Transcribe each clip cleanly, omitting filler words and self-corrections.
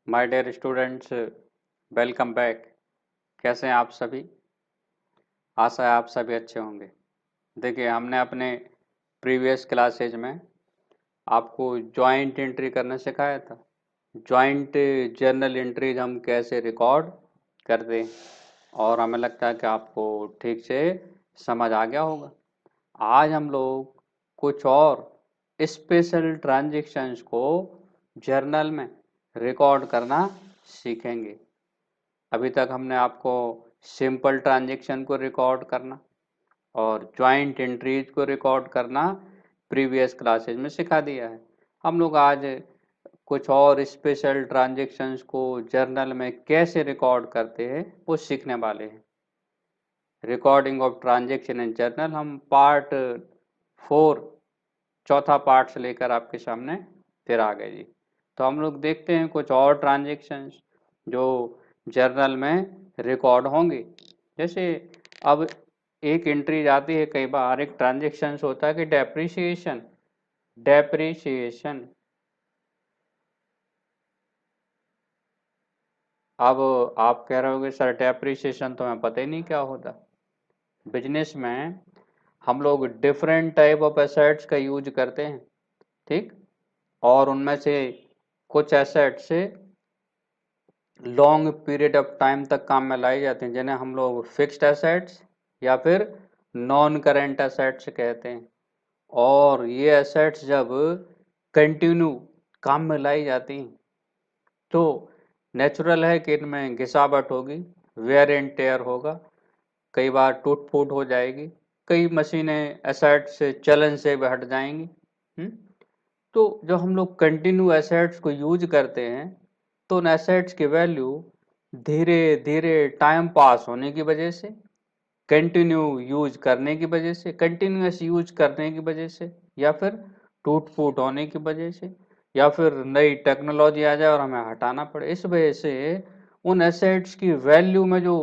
My dear students, welcome back. कैसे हैं आप सभी? आशा है आप सभी अच्छे होंगे। देखिए, हमने अपने प्रीवियस क्लासेज में आपको जॉइंट एंट्री करना सिखाया था। जॉइंट जर्नल एंट्रीज हम कैसे रिकॉर्ड करते हैं, और हमें लगता है कि आपको ठीक से समझ आ गया होगा। आज हम लोग कुछ और स्पेशल ट्रांजैक्शंस को जर्नल में रिकॉर्ड करना सीखेंगे। अभी तक हमने आपको सिंपल ट्रांजैक्शन को रिकॉर्ड करना और जॉइंट एंट्रीज को रिकॉर्ड करना प्रीवियस क्लासेज में सिखा दिया है। हम लोग आज कुछ और स्पेशल ट्रांजैक्शंस को जर्नल में कैसे रिकॉर्ड करते हैं वो सीखने वाले हैं। Recording of transaction in journal हम पार्ट 4 चौथा पार्ट से लेकर आपके सामने फिर आ गए जी। तो हम लोग देखते हैं कुछ और ट्रांजैक्शंस जो जर्नल में रिकॉर्ड होंगे। जैसे अब एक एंट्री जाती है, कई बार एक ट्रांजैक्शन होता है कि डेप्रिसिएशन डेप्रिसिएशन अब आप कह रहे होगे सर डेप्रिसिएशन तो हमें पता ही नहीं क्या होता। बिजनेस में हम लोग डिफरेंट टाइप ऑफ एसेट्स का यूज करते हैं, ठीक, और उनमें से कुछ एसेट्स से लॉन्ग पीरियड ऑफ टाइम तक काम में लाई जाती हैं, जिन्हें हम लोग फिक्स्ड एसेट्स या फिर नॉन करेंट एसेट्स कहते हैं। और ये एसेट्स जब कंटिन्यू काम में लाई जाती हैं तो नेचुरल है कि इनमें घिसावट होगी, वेयर एंड टेयर होगा, कई बार टूट फूट हो जाएगी, कई मशीनें एसेट से चलन से भी हट जाएंगी। तो जब हम लोग कंटिन्यू एसेट्स को यूज करते हैं तो उन एसेट्स की वैल्यू धीरे धीरे टाइम पास होने की वजह से, कंटिन्यू यूज करने की वजह से, कंटिन्यूस यूज करने की वजह से, या फिर टूट फूट होने की वजह से, या फिर नई टेक्नोलॉजी आ जाए और हमें हटाना पड़े, इस वजह से उन एसेट्स की वैल्यू में जो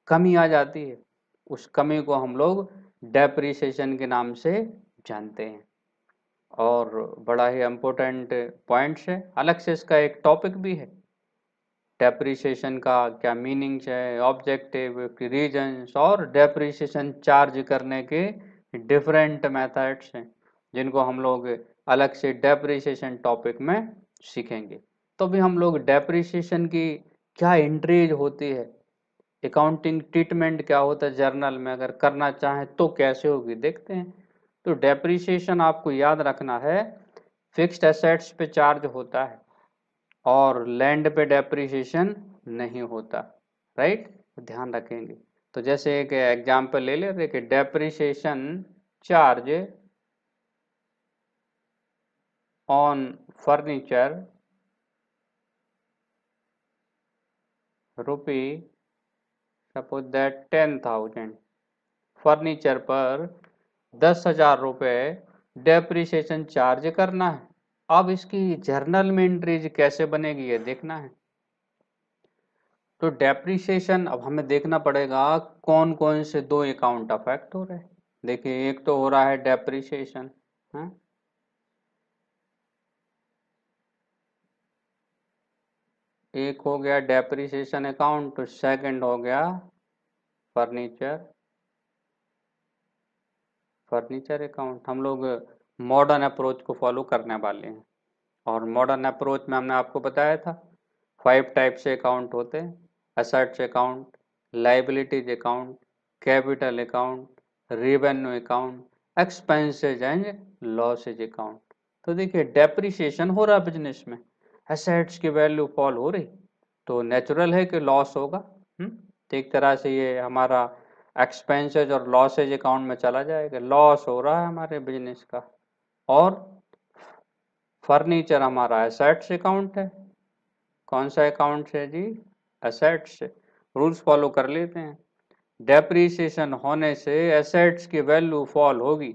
कमी आ जाती है उस कमी को हम लोग डेप्रिसिएशन के नाम से जानते हैं। और बड़ा ही इम्पोर्टेंट पॉइंट्स है, अलग से इसका एक टॉपिक भी है। डेप्रिसिएशन का क्या मीनिंग्स है, ऑब्जेक्टिव, रीजंस और डेप्रिसिएशन चार्ज करने के डिफरेंट मेथड्स हैं, जिनको हम लोग अलग से डेप्रिसिएशन टॉपिक में सीखेंगे। तो भी हम लोग डेप्रिसिएशन की क्या एंट्रीज होती है, अकाउंटिंग ट्रीटमेंट क्या होता है जर्नल में, अगर करना चाहें तो कैसे होगी देखते हैं। तो डेप्रिसिएशन आपको याद रखना है, फिक्स्ड एसेट्स पे चार्ज होता है और लैंड पे डेप्रिसिएशन नहीं होता, राइट, ध्यान रखेंगे। तो जैसे एक एग्जांपल ले लेते कि depreciation charge on furniture rupee, suppose that 10,000, furniture पर 10,000 रुपये डेप्रिसिएशन चार्ज करना है। अब इसकी जर्नल में एंट्रीज कैसे बनेगी ये देखना है। तो डेप्रिसिएशन अब हमें देखना पड़ेगा कौन कौन से दो अकाउंट अफेक्ट हो रहे हैं। देखिए, एक तो हो रहा है डेप्रिसिएशन, है, एक हो गया डेप्रिसिएशन अकाउंट, तो सेकंड हो गया फर्नीचर फर्नीचर अकाउंट। हम लोग मॉडर्न अप्रोच को फॉलो करने वाले हैं, और मॉडर्न अप्रोच में हमने आपको बताया था 5 टाइप से अकाउंट होते हैं: assets account, liabilities account, capital account, revenue account, expenses and losses account. तो देखिए, डेप्रिसिएशन हो रहा बिजनेस में, एसेट्स की वैल्यू फॉल हो रही, तो नेचुरल है कि लॉस होगा। तो एक तरह से ये हमारा एक्सपेंसेज और लॉसेज अकाउंट में चला जाएगा, लॉस हो रहा है हमारे बिजनेस का। और फर्नीचर हमारा एसेट्स अकाउंट है। कौन सा अकाउंट है जी? एसेट्स से। रूल्स फॉलो कर लेते हैं। डेप्रिसिएशन होने से एसेट्स की वैल्यू फॉल होगी,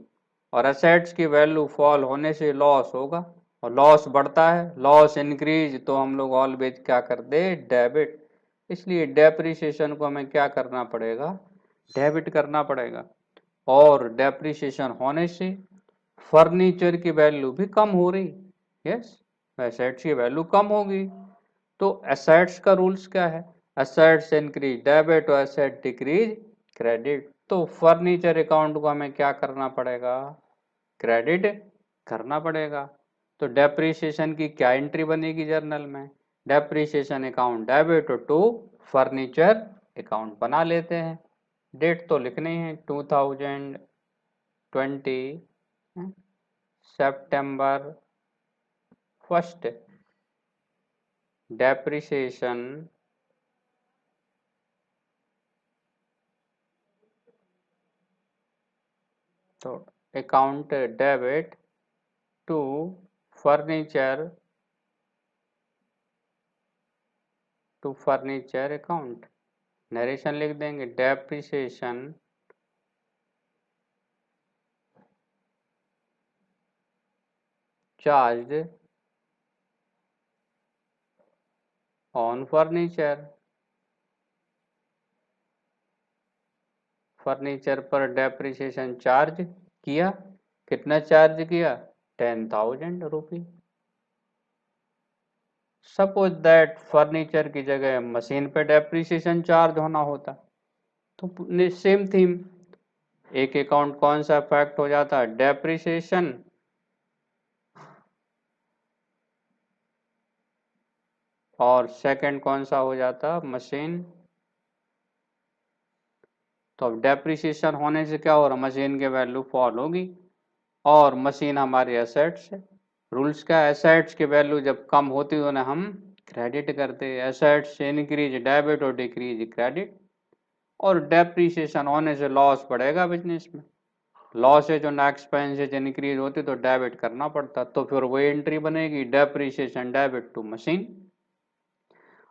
और एसेट्स की वैल्यू फॉल होने से लॉस होगा, और लॉस बढ़ता है, लॉस इंक्रीज, तो हम लोग ऑलवेज क्या करते हैं? डेबिट। इसलिए डेप्रिसिएशन को हमें क्या करना पड़ेगा? डेबिट करना पड़ेगा। और डेप्रिसिएशन होने से फर्नीचर की वैल्यू भी कम हो रही, यस, एसेट्स की वैल्यू कम होगी, तो एसेट्स का रूल्स क्या है, एसेट्स इंक्रीज डेबिट और एसेट डिक्रीज क्रेडिट। तो फर्नीचर अकाउंट को हमें क्या करना पड़ेगा, क्रेडिट करना पड़ेगा। तो डेप्रीशिएशन की क्या एंट्री बनेगी जर्नल में, depreciation account debit to furniture account बना लेते हैं। डेट तो लिखनी है 2020 सितंबर 1, डेप्रीशिएशन तो account debit to furniture account. Narration लिख देंगे, डेप्रीशिएशन चार्ज ऑन फर्नीचर पर डेप्रीशिएशन चार्ज किया, कितना चार्ज किया, 10,000 रुपी। सपोज दैट फर्नीचर की जगह मशीन पे डेप्रीशिएशन चार्ज होना होता, तो सेम थीम, एक अकाउंट कौन सा इफेक्ट हो जाता, डेप्रीशिएशन, और सेकंड कौन सा हो जाता, मशीन। तो अब डेप्रीशिएशन होने से क्या हो रहा, मशीन की वैल्यू फॉल होगी, और मशीन हमारी एसेट्स है। रूल्स क्या, एसेट्स की वैल्यू जब कम होती है उन्हें हम क्रेडिट करते हैं, एसेट्स इंक्रीज डेबिट और डिक्रीज क्रेडिट। और डेप्रीशिएशन होने से लॉस बढ़ेगा बिजनेस में, लॉस है जो ना एक्सपेंसेज इंक्रीज होती तो डेबिट करना पड़ता, तो फिर वो एंट्री बनेगी डेप्रीशिएशन डेबिट टू मशीन।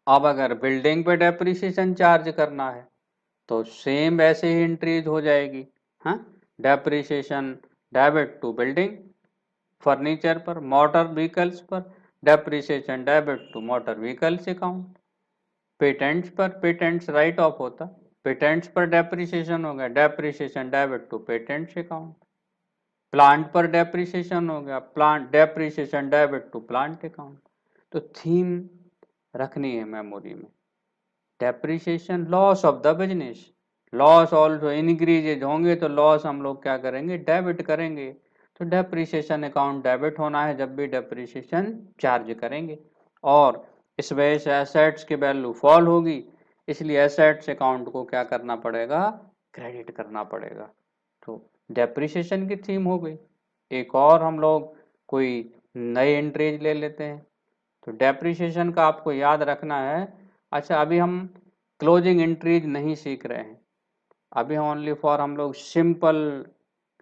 अब अगर बिल्डिंग पे डेप्रीशिएशन चार्ज करना है तो सेम ऐसे ही एंट्रीज हो जाएगी, हाँ, depreciation debit to building, furniture पर, मोटर व्हीकल्स पर depreciation debit to motor vehicles account, patents पर, पेटेंट्स राइट ऑफ होता, पेटेंट्स पर डेप्रीशिएशन हो गया, depreciation debit to patents account, plant पर डेप्रीशिएशन हो गया, plant depreciation debit to plant account. तो थीम रखनी है मेमोरी में, depreciation loss of the business, loss also increases होंगे तो लॉस हम लोग क्या करेंगे, डेबिट करेंगे। तो डेप्रीशिएशन अकाउंट डेबिट होना है जब भी डेप्रीशिएशन चार्ज करेंगे, और इस वजह से एसेट्स की वैल्यू फॉल होगी, इसलिए एसेट्स अकाउंट को क्या करना पड़ेगा, क्रेडिट करना पड़ेगा। तो डेप्रीशिएशन की थीम हो गई। एक और हम लोग कोई नई एंट्रीज ले लेते हैं। तो डेप्रीशिएशन का आपको याद रखना है। अच्छा, अभी हम क्लोजिंग एंट्रीज नहीं सीख रहे हैं, अभी ओनली फॉर हम लोग सिंपल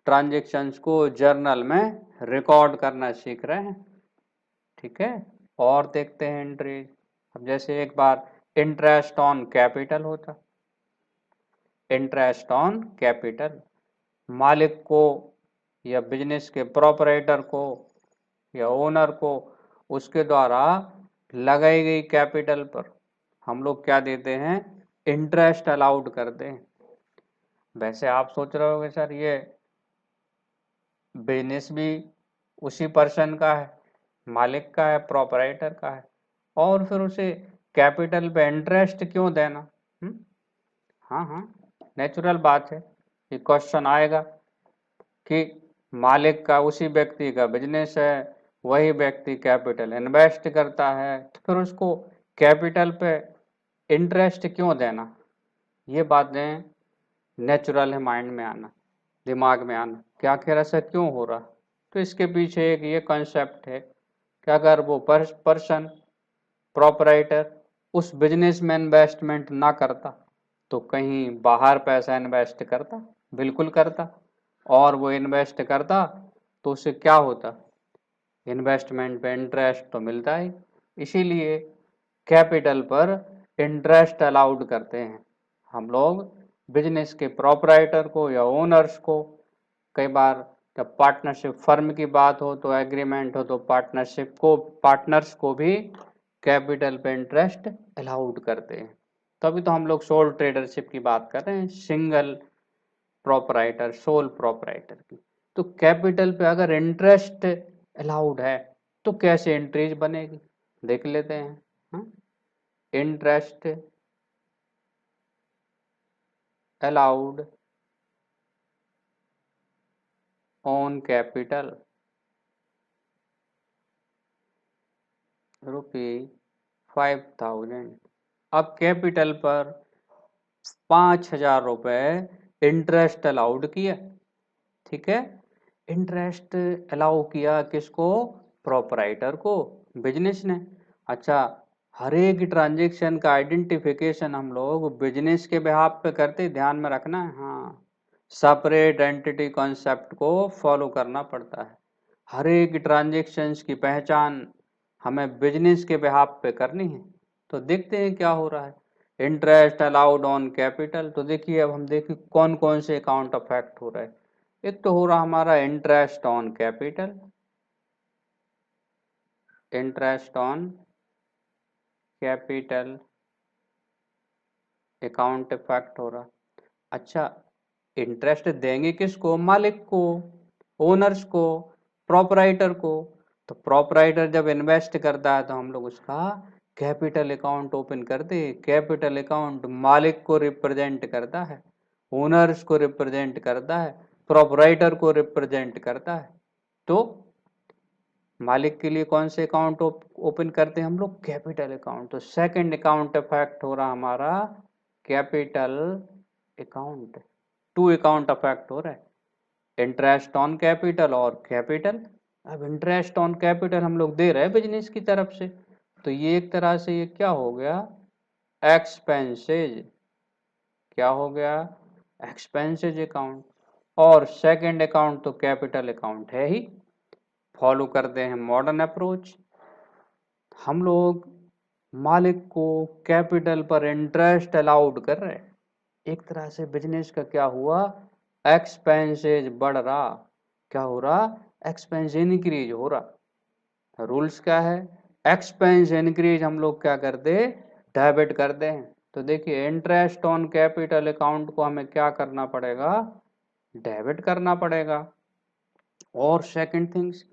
ट्रांजेक्शन्स को जर्नल में रिकॉर्ड करना सीख रहे हैं, ठीक है। और देखते हैं एंट्रीज। अब जैसे एक बार इंटरेस्ट ऑन कैपिटल होता, इंटरेस्ट ऑन कैपिटल, मालिक को या बिजनेस के प्रोपराइटर को या ओनर को उसके द्वारा लगाई गई कैपिटल पर हम लोग क्या देते हैं, इंटरेस्ट अलाउड करते हैं। वैसे आप सोच रहे होंगे सर ये बिजनेस भी उसी पर्सन का है, मालिक का है, प्रोपराइटर का है, और फिर उसे कैपिटल पे इंटरेस्ट क्यों देना। हाँ हाँ, नेचुरल बात है, ये क्वेश्चन आएगा कि मालिक का उसी व्यक्ति का बिजनेस है, वही व्यक्ति कैपिटल इन्वेस्ट करता है, तो फिर उसको कैपिटल पे इंटरेस्ट क्यों देना। ये बातें नेचुरल है माइंड में आना, दिमाग में आना, क्या आखिर ऐसा क्यों हो रहा। तो इसके पीछे एक ये कॉन्सेप्ट है कि अगर वो पर्सन प्रोपराइटर उस बिजनेस में इन्वेस्टमेंट ना करता तो कहीं बाहर पैसा इन्वेस्ट करता, बिल्कुल करता, और वो इन्वेस्ट करता तो उससे क्या होता, इन्वेस्टमेंट पे इंटरेस्ट तो मिलता ही, इसीलिए कैपिटल पर इंटरेस्ट अलाउड करते हैं हम लोग बिजनेस के प्रोपराइटर को या ओनर्स को। कई बार जब पार्टनरशिप फर्म की बात हो तो एग्रीमेंट हो तो पार्टनर्स को भी कैपिटल पे इंटरेस्ट अलाउड करते हैं। तभी तो हम लोग सोल ट्रेडरशिप की बात कर रहे हैं, सिंगल प्रोपराइटर, सोल प्रोपराइटर की। तो कैपिटल पे अगर इंटरेस्ट अलाउड है तो कैसे एंट्रीज बनेगी, देख लेते हैं। हाँ? Interest allowed on capital ₹5000। अब कैपिटल पर 5000 रुपए इंटरेस्ट अलाउड किया, ठीक है। इंटरेस्ट अलाउ किया किसको? प्रोपराइटर को, बिजनेस ने। अच्छा, हर एक ट्रांजेक्शन का आइडेंटिफिकेशन हम लोग बिजनेस के बिहाफ पे करते, ध्यान में रखना है। हाँ, सेपरेट एंटिटी कॉन्सेप्ट को फॉलो करना पड़ता है। हर एक ट्रांजेक्शन्स की पहचान हमें बिजनेस के बिहाफ पे करनी है। तो देखते हैं क्या हो रहा है। इंटरेस्ट अलाउड ऑन कैपिटल, तो देखिए अब हम देखिए कौन कौन से अकाउंट अफेक्ट हो रहा है। एक तो हो रहा हमारा interest on capital, interest on capital account effect हो रहा। अच्छा, इंटरेस्ट देंगे किसको? मालिक को, ओनर्स को, प्रोपराइटर को। तो प्रोपराइटर जब इन्वेस्ट करता है तो हम लोग उसका कैपिटल अकाउंट ओपन करते हैं। कैपिटल अकाउंट मालिक को रिप्रेजेंट करता है, ओनर्स को रिप्रेजेंट करता है, प्रोपराइटर को रिप्रेजेंट करता है। तो मालिक के लिए कौन से अकाउंट ओपन करते हैं हम लोग? Capital account. तो सेकंड अकाउंट अफेक्ट हो रहा हमारा capital account. Two account affect हो रहा है, इंटरेस्ट ऑन कैपिटल और कैपिटल। अब इंटरेस्ट ऑन कैपिटल हम लोग दे रहे हैं बिजनेस की तरफ से, तो ये एक तरह से ये क्या हो गया? एक्सपेंसेज। क्या हो गया? Expenses account. और सेकंड अकाउंट तो कैपिटल अकाउंट है ही। फॉलो करते हैं मॉडर्न अप्रोच। हम लोग मालिक को कैपिटल पर इंटरेस्ट अलाउड कर रहे हैं। एक तरह से बिजनेस का क्या हुआ? एक्सपेंसेज बढ़ रहा। क्या हो रहा? एक्सपेंस इनक्रीज हो रहा। रूल्स क्या है? एक्सपेंस इनक्रीज हम लोग क्या करते? डेबिट करते हैं। तो देखिए इंटरेस्ट ऑन कैपिटल अकाउंट को हमें क्या करना पड़ेगा? डेबिट करना पड़ेगा। और सेकंड थिंग्स,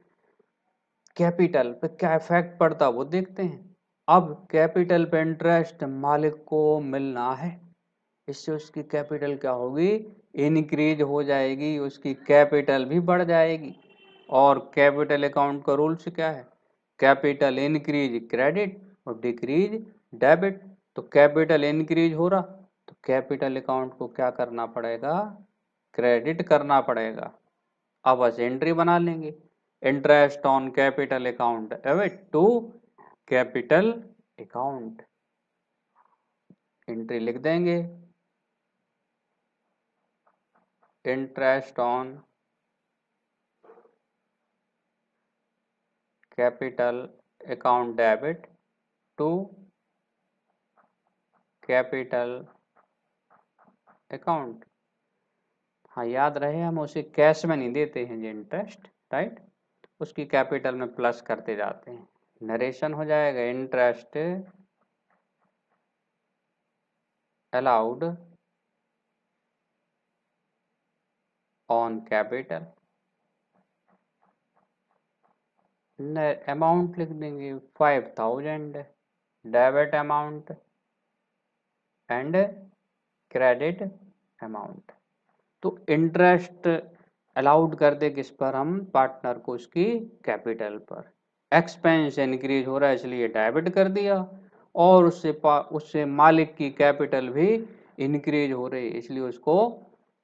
कैपिटल पे क्या इफेक्ट पड़ता वो देखते हैं। अब कैपिटल पे इंटरेस्ट मालिक को मिलना है, इससे उसकी कैपिटल क्या होगी? इनक्रीज हो जाएगी, उसकी कैपिटल भी बढ़ जाएगी। और कैपिटल अकाउंट का रूल्स क्या है? कैपिटल इनक्रीज क्रेडिट और डिक्रीज डेबिट। तो कैपिटल इनक्रीज हो रहा तो कैपिटल अकाउंट को क्या करना पड़ेगा? क्रेडिट करना पड़ेगा। अब बस एंट्री बना लेंगे, interest on capital account debit to capital account. Entry लिख देंगे, interest on capital account debit to capital account. हाँ, याद रहे हम उसे कैश में नहीं देते हैं, जो इंटरेस्ट, राइट, उसकी कैपिटल में प्लस करते जाते हैं। नरेशन हो जाएगा, interest allowed on capital. Amount लिख देंगे 5000, debit amount and credit amount. तो इंटरेस्ट अलाउड कर दे किस पर? हम पार्टनर को उसकी कैपिटल पर। एक्सपेंस इंक्रीज हो रहा है इसलिए डेबिट कर दिया, और उससे मालिक की कैपिटल भी इंक्रीज हो रही है इसलिए उसको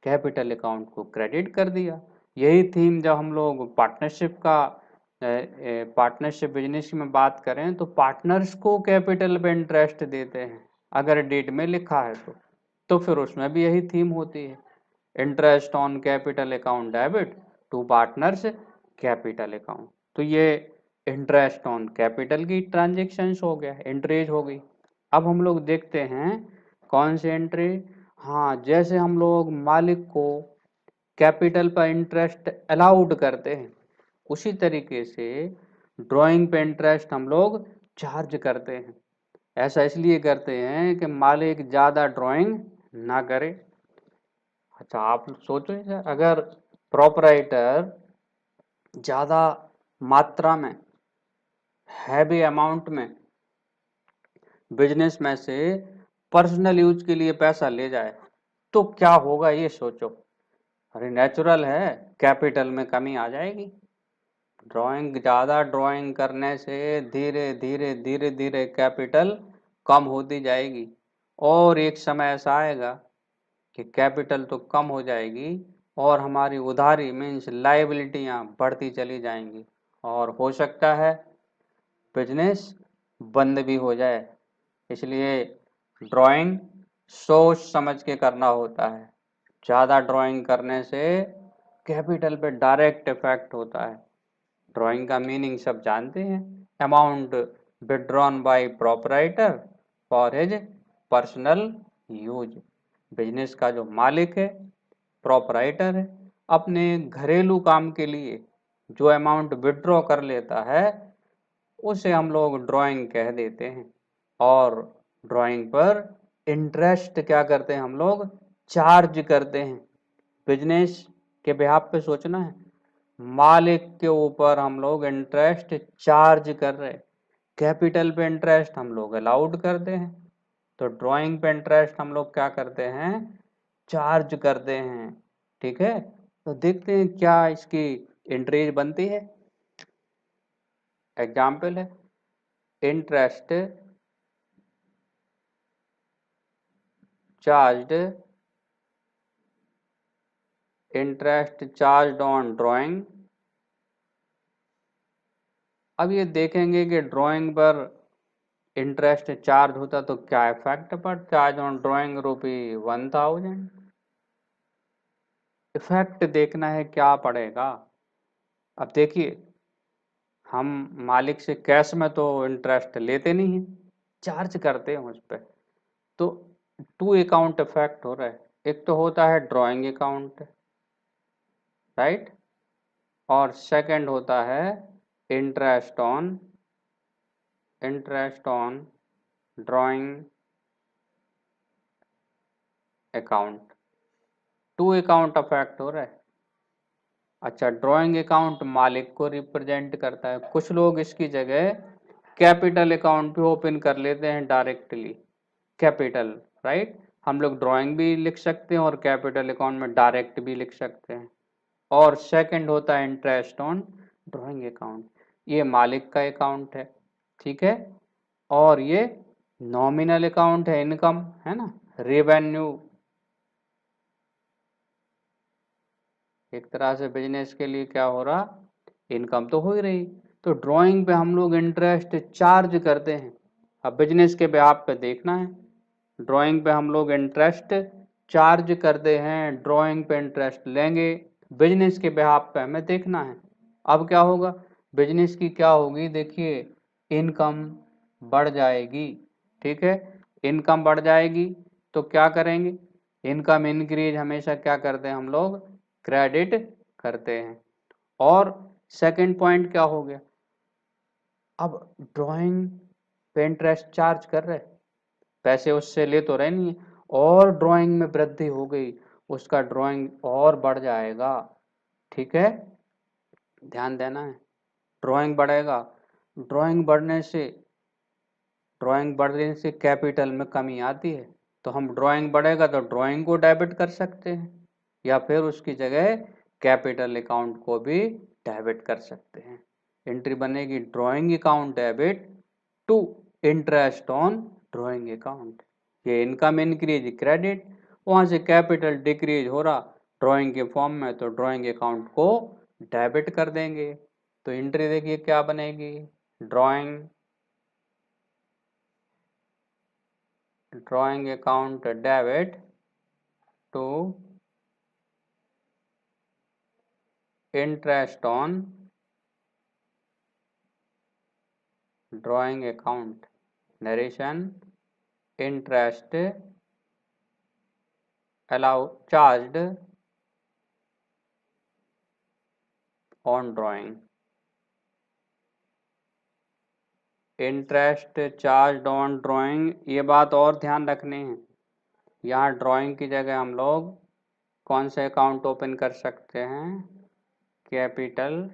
कैपिटल अकाउंट को क्रेडिट कर दिया। यही थीम जब हम लोग पार्टनरशिप बिजनेस में बात करें तो पार्टनर्स को कैपिटल पे इंटरेस्ट देते हैं अगर डेट में लिखा है तो फिर उसमें भी यही थीम होती है, interest on capital account debit to partners capital account. तो ये इंटरेस्ट ऑन कैपिटल की ट्रांजेक्शन्स हो गया, एंट्रीज हो गई। अब हम लोग देखते हैं कौन सी एंट्री। हाँ, जैसे हम लोग मालिक को कैपिटल पर इंटरेस्ट अलाउड करते हैं उसी तरीके से ड्राइंग पे इंटरेस्ट हम लोग चार्ज करते हैं। ऐसा इसलिए करते हैं कि मालिक ज़्यादा ड्राइंग ना करे। अच्छा, आप सोचो सर, अगर प्रोपराइटर ज़्यादा मात्रा में, हैवी अमाउंट में बिजनेस में से पर्सनल यूज के लिए पैसा ले जाए तो क्या होगा ये सोचो। अरे नेचुरल है, कैपिटल में कमी आ जाएगी। ज़्यादा ड्राइंग करने से धीरे धीरे धीरे धीरे कैपिटल कम होती जाएगी, और एक समय ऐसा आएगा कि कैपिटल तो कम हो जाएगी और हमारी उधारी मीन्स लाइबिलिटियाँ बढ़ती चली जाएंगी, और हो सकता है बिजनेस बंद भी हो जाए। इसलिए ड्राइंग सोच समझ के करना होता है। ज़्यादा ड्राइंग करने से कैपिटल पे डायरेक्ट इफेक्ट होता है। ड्राइंग का मीनिंग सब जानते हैं, amount withdrawn bye proprietor for his personal use. Business का जो मालिक है, प्रोपराइटर है, अपने घरेलू काम के लिए जो अमाउंट विड्रॉ कर लेता है उसे हम लोग ड्राइंग कह देते हैं। और ड्राइंग पर इंटरेस्ट क्या करते हैं हम लोग, चार्ज करते हैं। बिजनेस के बिहाफ पे सोचना है, मालिक के ऊपर हम लोग इंटरेस्ट चार्ज कर रहे, कैपिटल पे इंटरेस्ट हम लोग अलाउड करते हैं, तो ड्राइंग पे इंटरेस्ट हम लोग क्या करते हैं, चार्ज करते हैं। ठीक है, तो देखते हैं क्या इसकी इंट्रीज बनती है। एग्जाम्पल है, interest charged, interest charged on drawing. अब ये देखेंगे कि ड्राइंग पर इंटरेस्ट चार्ज होता तो क्या इफेक्ट पर, चार्ज ऑन ड्राइंग ₹1000। इफेक्ट देखना है क्या पड़ेगा। अब देखिए, हम मालिक से कैश में तो इंटरेस्ट लेते नहीं हैं, चार्ज करते हैं उस पर। तो टू अकाउंट इफेक्ट हो रहा है, एक तो होता है ड्राइंग अकाउंट, राइट, और सेकंड होता है interest on drawing account. Two account effect हो रहा है। अच्छा, ड्राइंग अकाउंट मालिक को रिप्रेजेंट करता है। कुछ लोग इसकी जगह कैपिटल अकाउंट भी ओपन कर लेते हैं डायरेक्टली, कैपिटल, राइट। हम लोग ड्राइंग भी लिख सकते हैं और कैपिटल अकाउंट में डायरेक्ट भी लिख सकते हैं। और सेकंड होता है इंटरेस्ट ऑन ड्राइंग अकाउंट, ये मालिक का अकाउंट है, ठीक है। और ये नॉमिनल अकाउंट है, इनकम है ना, रेवेन्यू। एक तरह से बिजनेस के लिए क्या हो रहा, इनकम तो हो ही रही। तो ड्राइंग पे हम लोग इंटरेस्ट चार्ज करते हैं। अब बिजनेस के बिहाफ पे देखना है, ड्राइंग पे हम लोग इंटरेस्ट चार्ज करते हैं, ड्राइंग पे इंटरेस्ट लेंगे, बिजनेस के बिहाफ पे हमें देखना है। अब क्या होगा, बिजनेस की क्या होगी, देखिए इनकम बढ़ जाएगी, ठीक है। इनकम बढ़ जाएगी तो क्या करेंगे, इनकम इंक्रीज हमेशा क्या करते हैं हम लोग, क्रेडिट करते हैं। और सेकंड पॉइंट क्या हो गया, अब ड्राइंग पे इंटरेस्ट चार्ज कर रहे, पैसे उससे ले तो रहे नहीं, और ड्राइंग में वृद्धि हो गई, उसका ड्राइंग और बढ़ जाएगा, ठीक है। ध्यान देना है, ड्राइंग बढ़ेगा, ड्राइंग बढ़ने से कैपिटल में कमी आती है, तो हम ड्राइंग बढ़ेगा तो ड्राइंग को डेबिट कर सकते हैं, या फिर उसकी जगह कैपिटल अकाउंट को भी डेबिट कर सकते हैं। एंट्री बनेगी drawing account debit to interest on drawing account. ये इनकम इंक्रीज क्रेडिट, वहाँ से कैपिटल डिक्रीज हो रहा ड्राइंग के फॉर्म में, तो ड्राइंग अकाउंट को डेबिट कर देंगे। तो एंट्री देखिए क्या बनेगी, drawing account debit to interest on drawing account, narration, interest allow charged on drawing, interest charged on drawing. ये बात और ध्यान रखनी है, यहाँ ड्राइंग की जगह हम लोग कौन से अकाउंट ओपन कर सकते हैं, कैपिटल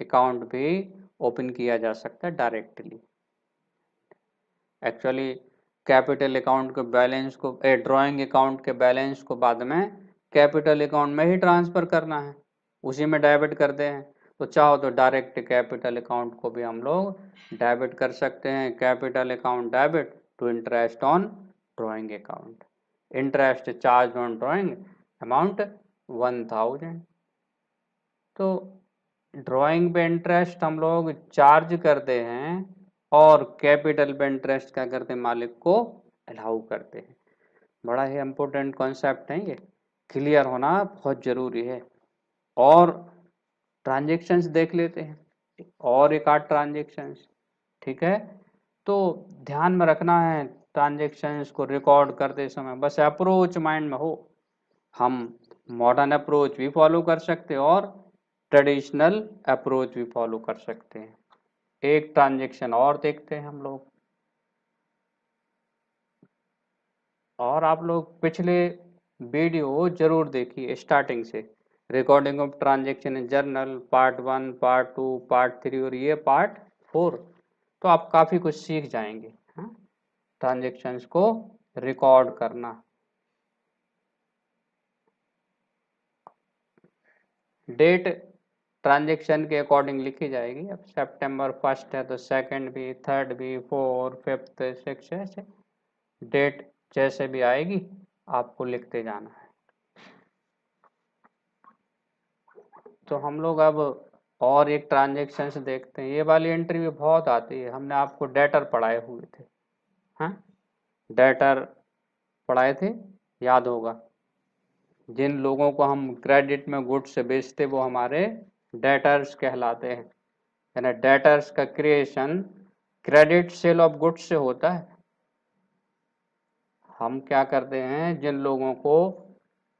अकाउंट भी ओपन किया जा सकता है डायरेक्टली। एक्चुअली कैपिटल अकाउंट के बैलेंस को ड्राइंग अकाउंट के बैलेंस को बाद में कैपिटल अकाउंट में ही ट्रांसफर करना है, उसी में डेबिट करते हैं। तो चाहो तो डायरेक्ट कैपिटल अकाउंट को भी हम लोग डेबिट कर सकते हैं, capital account debit to interest on drawing account, interest charge on drawing amount 1000। तो ड्राइंग पे इंटरेस्ट हम लोग चार्ज करते हैं और कैपिटल पे इंटरेस्ट क्या करते हैं, मालिक को अलाउ करते हैं। बड़ा ही इम्पोर्टेंट कॉन्सेप्ट है ये, क्लियर होना बहुत जरूरी है। और ट्रांजेक्शन्स देख लेते हैं, और एक आध ट्रांजेक्शन्स, ठीक है। तो ध्यान में रखना है ट्रांजेक्शन्स को रिकॉर्ड करते समय, बस अप्रोच माइंड में हो। हम मॉडर्न अप्रोच भी फॉलो कर सकते हैं और ट्रेडिशनल अप्रोच भी फॉलो कर सकते हैं। एक ट्रांजेक्शन और देखते हैं हम लोग। और आप लोग पिछले वीडियो जरूर देखिए स्टार्टिंग से, recording of transaction in journal part 1, part 2, part 3 और ये पार्ट 4। तो आप काफ़ी कुछ सीख जाएंगे ट्रांजेक्शन्स को रिकॉर्ड करना। डेट ट्रांजेक्शन के अकॉर्डिंग लिखी जाएगी। अब सितंबर 1 है तो 2 भी, 3 भी, 4, 5, 6 ऐसे डेट जैसे भी आएगी आपको लिखते जाना है। तो हम लोग अब और एक ट्रांजेक्शन से देखते हैं। ये वाली एंट्री भी बहुत आती है, हमने आपको डेटर पढ़ाए हुए थे, हाँ डेटर पढ़ाए थे, याद होगा। जिन लोगों को हम क्रेडिट में गुड्स बेचते वो हमारे डेटर्स कहलाते हैं। यानी डेटर्स का creation credit sale of goods से होता है। हम क्या करते हैं, जिन लोगों को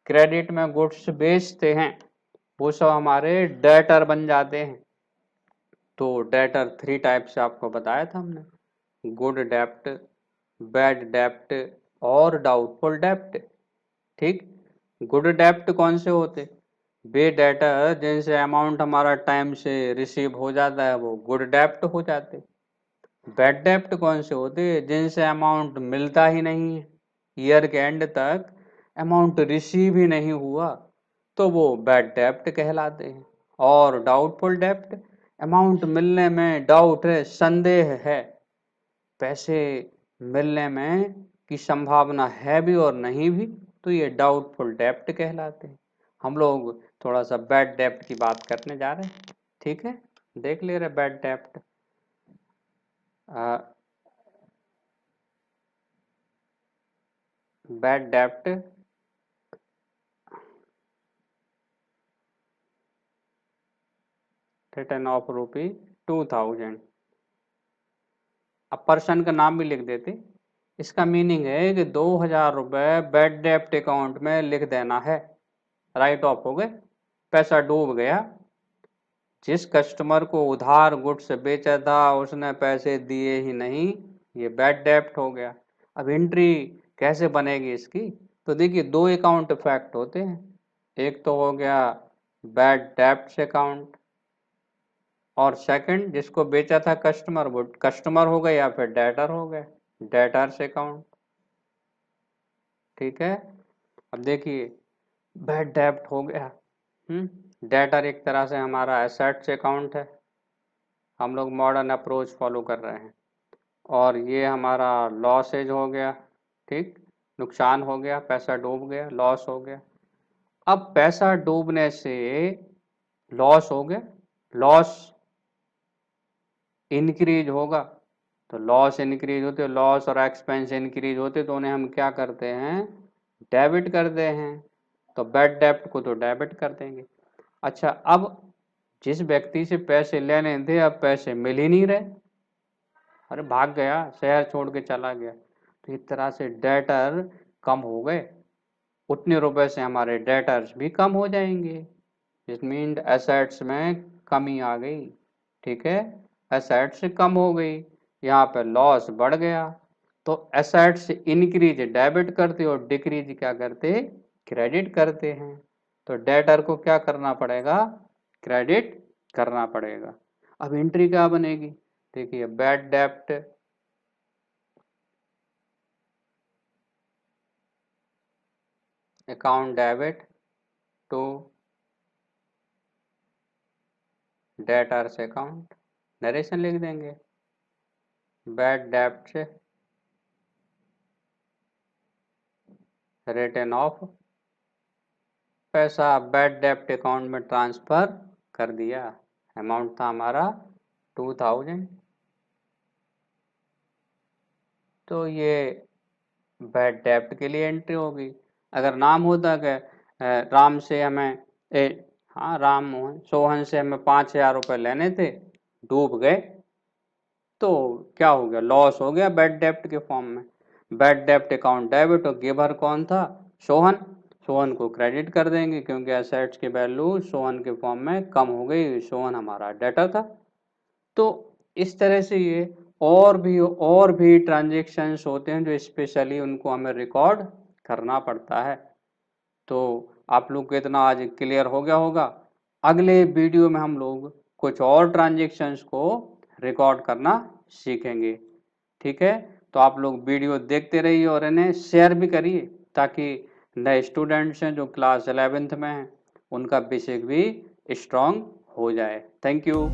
क्रेडिट में गुड्स बेचते हैं वो सब हमारे डेटर बन जाते हैं। तो डेटर 3 टाइप से आपको बताया था हमने, गुड डेप्ट, बैड डेप्ट और डाउटफुल डेप्ट। ठीक, गुड डेप्ट कौन से होते, वे डेटर जिनसे अमाउंट हमारा टाइम से रिसीव हो जाता है वो गुड डेप्ट हो जाते। बैड डेप्ट कौन से होते, जिनसे अमाउंट मिलता ही नहीं है, ईयर के एंड तक अमाउंट रिसीव ही नहीं हुआ, तो वो बैड डेप्ट कहलाते हैं। और डाउटफुल डेप्ट, अमाउंट मिलने में डाउट है, संदेह है, पैसे मिलने में की संभावना है भी और नहीं भी, तो ये डाउटफुल डेप्ट कहलाते हैं। हम लोग थोड़ा सा बैड डेप्ट की बात करने जा रहे हैं, ठीक है। देख ले रहे बैड डेप्ट। बैड डेप्ट रिटर्न ऑफ ₹2000। अब पर्सन का नाम भी लिख देते। इसका मीनिंग है कि 2000 रुपये बैड डेप्ट अकाउंट में लिख देना है, राइट ऑफ हो गए, पैसा डूब गया। जिस कस्टमर को उधार गुड्स बेचा था उसने पैसे दिए ही नहीं, ये बैड डेप्ट हो गया। अब एंट्री कैसे बनेगी इसकी, तो देखिए 2 अकाउंट इफेक्ट होते हैं। एक तो हो गया बैड डेप्ट अकाउंट, और सेकंड जिसको बेचा था कस्टमर वो कस्टमर हो गया या फिर डेटर हो गया, डेटर्स अकाउंट, ठीक है। अब देखिए बैड डेप्ट हो गया। डेटर एक तरह से हमारा एसेट्स अकाउंट है, हम लोग मॉडर्न अप्रोच फॉलो कर रहे हैं। और ये हमारा लॉसेज हो गया, ठीक, नुकसान हो गया, पैसा डूब गया, लॉस हो गया। अब पैसा डूबने से लॉस हो गया, लॉस इंक्रीज होगा, तो लॉस इंक्रीज होते, लॉस और एक्सपेंस इंक्रीज होते तो उन्हें हम क्या करते हैं, डेबिट करते हैं। तो बैड डेप्ट को तो डेबिट कर देंगे। अच्छा, अब जिस व्यक्ति से पैसे लेने थे अब पैसे मिल ही नहीं रहे, अरे भाग गया, शहर छोड़ के चला गया, तो इस तरह से डेटर कम हो गए। उतने रुपए से हमारे डेटर्स भी कम हो जाएंगे, इट मीन एसेट्स में कमी आ गई, ठीक है, एसेट्स कम हो गई, यहाँ पे लॉस बढ़ गया। तो एसेट्स इंक्रीज डेबिट करते और डिक्रीज क्या करते, क्रेडिट करते हैं। तो डेटर को क्या करना पड़ेगा, क्रेडिट करना पड़ेगा। अब एंट्री क्या बनेगी, देखिए बैड डेप्ट account debit to debtors account, narration लिख देंगे। बैड डेब्ट से रिटर्न ऑफ पैसा बैड डेब्ट अकाउंट में ट्रांसफर कर दिया। अमाउंट था हमारा 2000। तो ये बैड डेब्ट के लिए एंट्री होगी। अगर नाम होता कि राम से हमें हाँ राम मोहन सोहन से हमें 5000 रुपये लेने थे, डूब गए, तो क्या हो गया, लॉस हो गया बैड डेब्ट के फॉर्म में। बैड डेब्ट अकाउंट डेबिट और गिवर कौन था, सोहन। सोहन को क्रेडिट कर देंगे क्योंकि एसेट्स की वैल्यू सोहन के फॉर्म में कम हो गई, सोहन हमारा डेटर था। तो इस तरह से ये और भी ट्रांजेक्शन्स होते हैं जो स्पेशली उनको हमें रिकॉर्ड करना पड़ता है। तो आप लोग को इतना आज क्लियर हो गया होगा। अगले वीडियो में हम लोग कुछ और ट्रांजेक्शन्स को रिकॉर्ड करना सीखेंगे। ठीक है, तो आप लोग वीडियो देखते रहिए और इन्हें शेयर भी करिए ताकि नए स्टूडेंट्स हैं जो क्लास 11th में हैं उनका बेसिक भी स्ट्रांग हो जाए। Thank you.